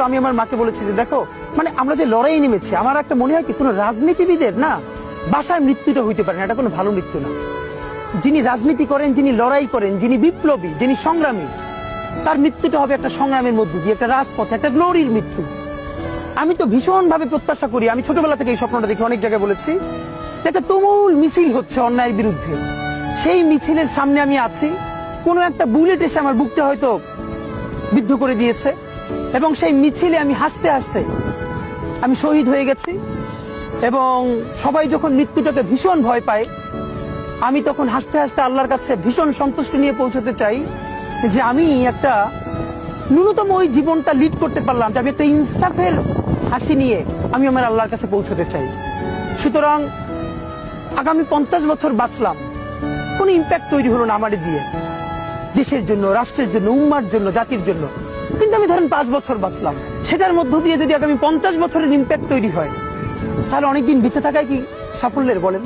আমি আমার মাকে বলেছি যে দেখো, মানে আমরা যে লড়াই নেমেছি, আমার একটা মনে হয় কি কোন রাজনীতিবিদের না বাসায় মৃত্যুটা হইতে পারে না, এটা কোনো ভালো মৃত্যু না। যিনি রাজনীতি করেন, যিনি লড়াই করেন, যিনি বিপ্লবী, যিনি সংগ্রামী, তার মৃত্যুটা হবে একটা সংগ্রামের মধ্য দিয়ে, একটা রাজপথে, একটা গ্লোরির মৃত্যু। আমি তো ভীষণ ভাবে প্রত্যাশা করি, আমি ছোটবেলা থেকে এই স্বপ্নটা দেখি, অনেক জায়গায় বলেছি, যে একটা তুমুল মিছিল হচ্ছে অন্যায়ের বিরুদ্ধে, সেই মিছিলের সামনে আমি আছি, কোন একটা বুলেট এসে আমার বুকটা হয়তো বিদ্ধ করে দিয়েছে, এবং সেই মিছিলে আমি হাসতে হাসতে আমি শহীদ হয়ে গেছি। এবং সবাই যখন মৃত্যুটাকে ভীষণ ভয় পায়, আমি তখন হাসতে হাসতে আল্লাহর কাছে ভীষণ সন্তুষ্টি নিয়ে পৌঁছতে চাই যে আমি একটা ন্যূনতম ওই জীবনটা লিড করতে পারলাম, যে আমি একটা ইনসাফের হাসি নিয়ে আমি আমার আল্লাহর কাছে পৌঁছতে চাই। সুতরাং আগামী 50 বছর বাঁচলাম, কোন ইম্প্যাক্ট তৈরি হলো না আমার দিয়ে, দেশের জন্য, রাষ্ট্রের জন্য, উম্মার জন্য, জাতির জন্য। কিন্তু আমি ধরেন 5 বছর বাঁচলাম, সেটার মধ্য দিয়ে যদি আগামী 50 বছরের ইম্প্যাক্ট তৈরি হয়, তাহলে অনেকদিন বেঁচে থাকায় কি সাফল্যের বলেন?